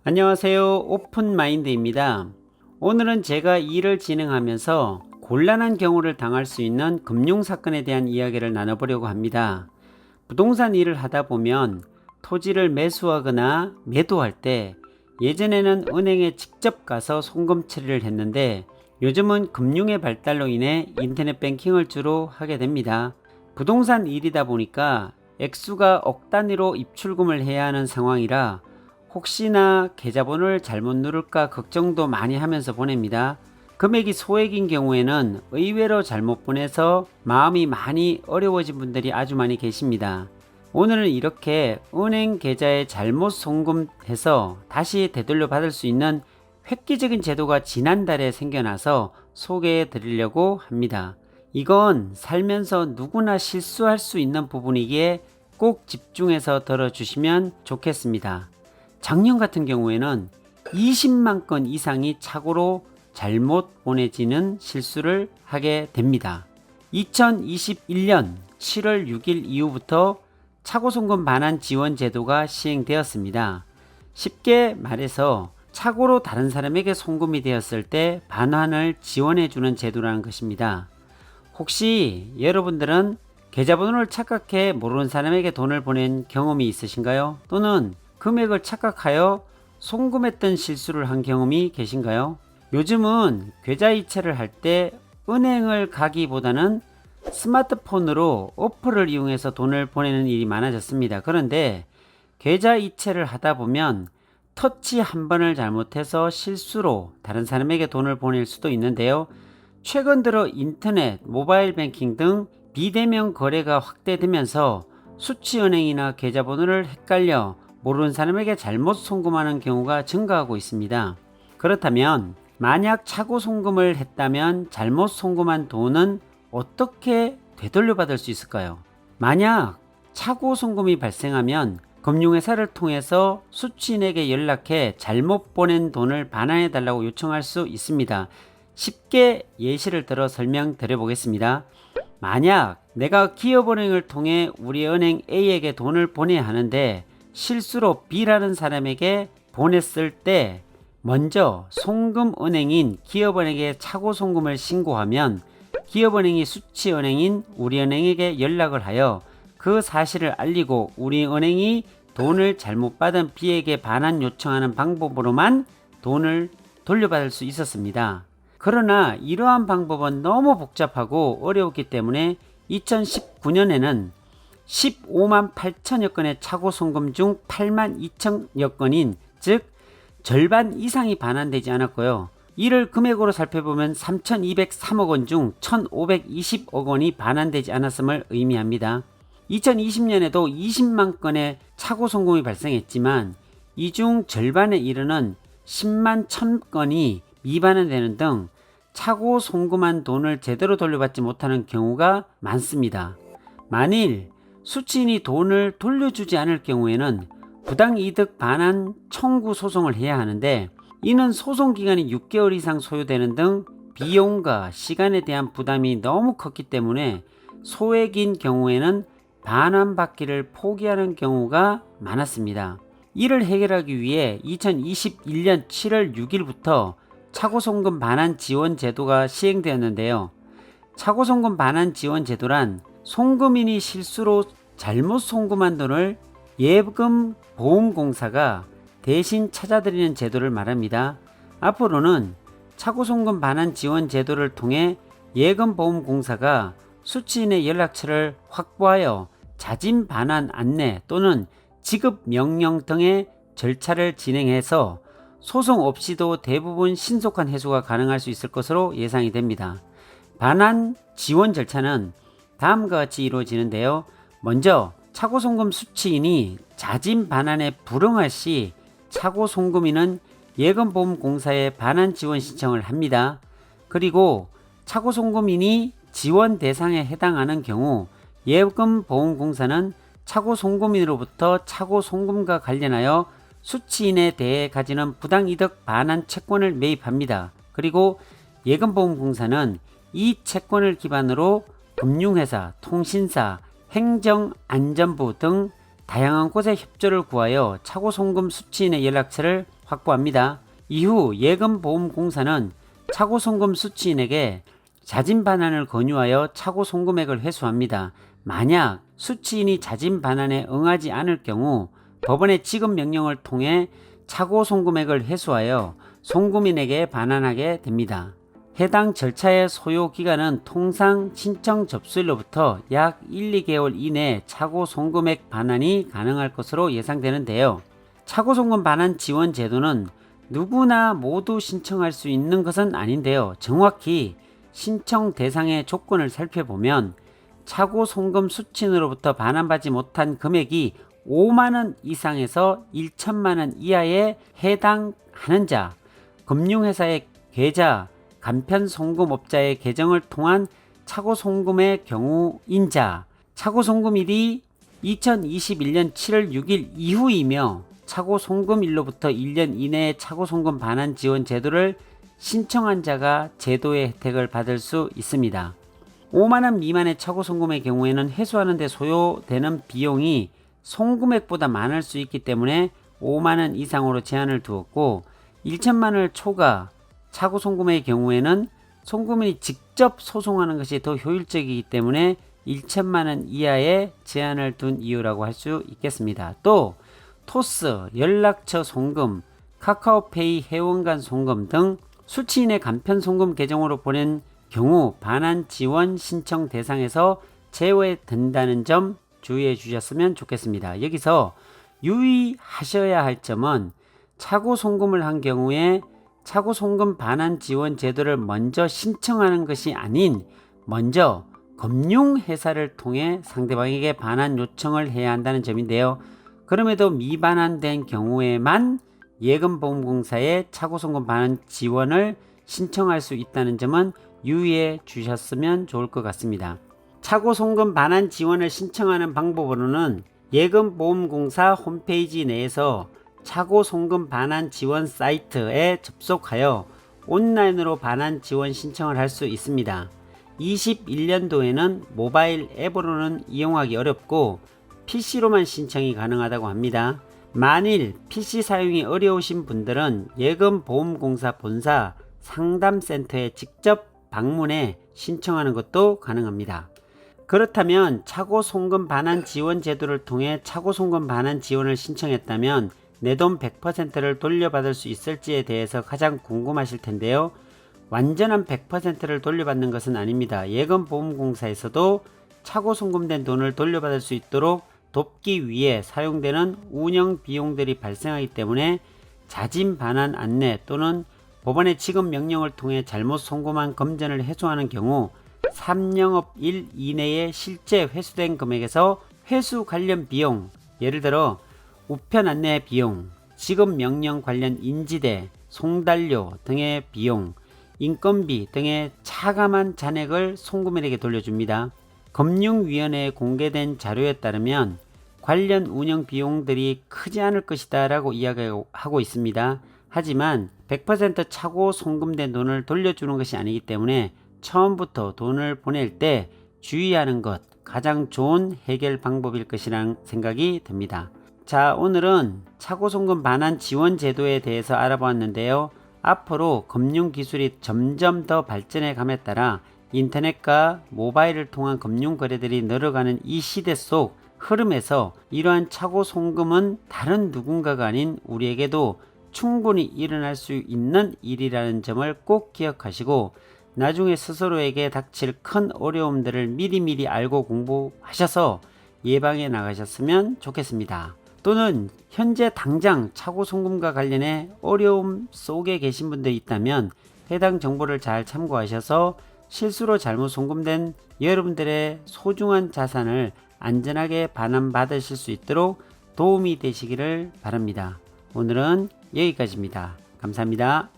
안녕하세요. 오픈마인드입니다. 오늘은 제가 일을 진행하면서 곤란한 경우를 당할 수 있는 금융사건에 대한 이야기를 나눠보려고 합니다. 부동산 일을 하다 보면 토지를 매수하거나 매도할 때 예전에는 은행에 직접 가서 송금 처리를 했는데 요즘은 금융의 발달로 인해 인터넷 뱅킹을 주로 하게 됩니다. 부동산 일이다 보니까 액수가 억 단위로 입출금을 해야 하는 상황이라 혹시나 계좌번호를 잘못 누를까 걱정도 많이 하면서 보냅니다. 금액이 소액인 경우에는 의외로 잘못 보내서 마음이 많이 어려워진 분들이 아주 많이 계십니다. 오늘은 이렇게 은행 계좌에 잘못 송금해서 다시 되돌려 받을 수 있는 획기적인 제도가 지난달에 생겨나서 소개해 드리려고 합니다. 이건 살면서 누구나 실수할 수 있는 부분이기에 꼭 집중해서 들어주시면 좋겠습니다. 작년 같은 경우에는 20만 건 이상이 착오로 잘못 보내지는 실수를 하게 됩니다. 2021년 7월 6일 이후부터 착오송금 반환 지원 제도가 시행되었습니다. 쉽게 말해서 착오로 다른 사람에게 송금이 되었을 때 반환을 지원해주는 제도라는 것입니다. 혹시 여러분들은 계좌번호를 착각해 모르는 사람에게 돈을 보낸 경험이 있으신가요? 또는 금액을 착각하여 송금했던 실수를 한 경험이 계신가요? 요즘은 계좌이체를 할 때 은행을 가기보다는 스마트폰으로 어플을 이용해서 돈을 보내는 일이 많아졌습니다. 그런데 계좌이체를 하다 보면 터치 한 번을 잘못해서 실수로 다른 사람에게 돈을 보낼 수도 있는데요. 최근 들어 인터넷, 모바일 뱅킹 등 비대면 거래가 확대되면서 수취은행이나 계좌번호를 헷갈려 모르는 사람에게 잘못 송금하는 경우가 증가하고 있습니다. 그렇다면 만약 착오 송금을 했다면 잘못 송금한 돈은 어떻게 되돌려받을 수 있을까요? 만약 착오 송금이 발생하면 금융회사를 통해서 수취인에게 연락해 잘못 보낸 돈을 반환해 달라고 요청할 수 있습니다. 쉽게 예시를 들어 설명드려 보겠습니다. 만약 내가 기업은행을 통해 우리 은행 A에게 돈을 보내야 하는데 실수로 B라는 사람에게 보냈을 때 먼저 송금은행인 기업은행에 착오 송금을 신고하면 기업은행이 수취은행인 우리은행에게 연락을 하여 그 사실을 알리고 우리은행이 돈을 잘못 받은 B에게 반환 요청하는 방법으로만 돈을 돌려받을 수 있었습니다. 그러나 이러한 방법은 너무 복잡하고 어려웠기 때문에 2019년에는 15만 8천여 건의 착오 송금 중 8만 2천여 건인 즉 절반 이상이 반환되지 않았고요. 이를 금액으로 살펴보면 3,203억 원 중 1,520억 원이 반환되지 않았음을 의미합니다. 2020년에도 20만 건의 착오 송금이 발생했지만 이 중 절반에 이르는 10만 1,000건이 미반환되는 등 착오 송금한 돈을 제대로 돌려받지 못하는 경우가 많습니다. 만일 수취인이 돈을 돌려주지 않을 경우에는 부당이득 반환 청구 소송을 해야 하는데 이는 소송 기간이 6개월 이상 소요되는 등 비용과 시간에 대한 부담이 너무 컸기 때문에 소액인 경우에는 반환받기를 포기하는 경우가 많았습니다. 이를 해결하기 위해 2021년 7월 6일부터 착오송금 반환 지원 제도가 시행되었는데요. 착오송금 반환 지원 제도란 송금인이 실수로 잘못 송금한 돈을 예금 보험공사가 대신 찾아드리는 제도를 말합니다. 앞으로는 착오송금 반환 지원 제도를 통해 예금보험공사가 수취인의 연락처를 확보하여 자진 반환 안내 또는 지급 명령 등의 절차를 진행해서 소송 없이도 대부분 신속한 회수가 가능할 수 있을 것으로 예상이 됩니다. 반환 지원 절차는 다음과 같이 이루어지는데요. 먼저 착오송금 수취인이 자진 반환에 불응할 시 착오송금인은 예금보험공사에 반환 지원 신청을 합니다. 그리고 착오송금인이 지원 대상에 해당하는 경우 예금보험공사는 착오송금인으로부터 착오송금과 관련하여 수취인에 대해 가지는 부당이득 반환 채권을 매입합니다. 그리고 예금보험공사는 이 채권을 기반으로 금융회사, 통신사, 행정안전부 등 다양한 곳의 협조를 구하여 착오송금 수취인의 연락처를 확보합니다. 이후 예금보험공사는 차고송금 수취인에게 자진 반환을 권유하여 차고송금액을 회수합니다. 만약 수취인이 자진 반환에 응하지 않을 경우 법원의 지급 명령을 통해 차고송금액을 회수하여 송금인에게 반환하게 됩니다. 해당 절차의 소요 기간은 통상 신청 접수일로부터 약 1, 2개월 이내에 차고송금액 반환이 가능할 것으로 예상되는데요. 차고송금 반환 지원 제도는 누구나 모두 신청할 수 있는 것은 아닌데요. 정확히 신청 대상의 조건을 살펴보면 차고송금 수취인으로부터 반환받지 못한 금액이 5만원 이상에서 1천만원 이하에 해당하는 자, 금융회사의 계좌, 간편송금업자의 계정을 통한 차고송금의 경우인 자, 차고송금일이 2021년 7월 6일 이후이며 차고송금일로부터 1년 이내에 차고송금 반환 지원 제도를 신청한 자가 제도의 혜택을 받을 수 있습니다. 5만원 미만의 차고송금의 경우에는 회수하는 데 소요되는 비용이 송금액보다 많을 수 있기 때문에 5만원 이상으로 제한을 두었고, 1천만원을 초과 차고송금의 경우에는 송금인이 직접 소송하는 것이 더 효율적이기 때문에 1천만원 이하의 제한을 둔 이유라고 할 수 있겠습니다. 또 토스, 연락처 송금, 카카오페이 회원간 송금 등 수취인의 간편송금 계정으로 보낸 경우 반환 지원 신청 대상에서 제외된다는 점 주의해 주셨으면 좋겠습니다. 여기서 유의하셔야 할 점은 차고송금을 한 경우에 차고송금 반환 지원 제도를 먼저 신청하는 것이 아닌 먼저 금융회사를 통해 상대방에게 반환 요청을 해야 한다는 점인데요. 그럼에도 미반환된 경우에만 예금보험공사에 차고송금 반환 지원을 신청할 수 있다는 점은 유의해 주셨으면 좋을 것 같습니다. 차고송금 반환 지원을 신청하는 방법으로는 예금보험공사 홈페이지 내에서 차고송금 반환 지원 사이트에 접속하여 온라인으로 반환 지원 신청을 할 수 있습니다. 21년도에는 모바일 앱으로는 이용하기 어렵고 PC로만 신청이 가능하다고 합니다. 만일 PC 사용이 어려우신 분들은 예금보험공사 본사 상담센터에 직접 방문해 신청하는 것도 가능합니다. 그렇다면 차고송금 반환 지원 제도를 통해 차고송금 반환 지원을 신청했다면 내 돈 100%를 돌려받을 수 있을지에 대해서 가장 궁금하실 텐데요. 완전한 100%를 돌려받는 것은 아닙니다. 예금보험공사에서도 차고송금된 돈을 돌려받을 수 있도록 돕기 위해 사용되는 운영 비용들이 발생하기 때문에 자진 반환 안내 또는 법원의 지급 명령을 통해 잘못 송금한 금전을 회수하는 경우 3영업일 이내에 실제 회수된 금액에서 회수 관련 비용, 예를 들어 우편 안내 비용, 지급 명령 관련 인지대, 송달료 등의 비용, 인건비 등의 차감한 잔액을 송금인에게 돌려줍니다. 금융위원회에 공개된 자료에 따르면 관련 운영 비용들이 크지 않을 것이다 라고 이야기하고 있습니다. 하지만 100% 차고 송금된 돈을 돌려주는 것이 아니기 때문에 처음부터 돈을 보낼 때 주의하는 것 가장 좋은 해결 방법일 것이라는 생각이 듭니다. 자, 오늘은 차고송금 반환 지원 제도에 대해서 알아보았는데요. 앞으로 금융기술이 점점 더 발전해 감에 따라 인터넷과 모바일을 통한 금융거래들이 늘어가는 이 시대 속 흐름에서 이러한 차고송금은 다른 누군가가 아닌 우리에게도 충분히 일어날 수 있는 일이라는 점을 꼭 기억하시고 나중에 스스로에게 닥칠 큰 어려움들을 미리미리 알고 공부하셔서 예방해 나가셨으면 좋겠습니다. 또는 현재 당장 차고송금과 관련해 어려움 속에 계신 분들이 있다면 해당 정보를 잘 참고하셔서 실수로 잘못 송금된 여러분들의 소중한 자산을 안전하게 반환받으실 수 있도록 도움이 되시기를 바랍니다. 오늘은 여기까지입니다. 감사합니다.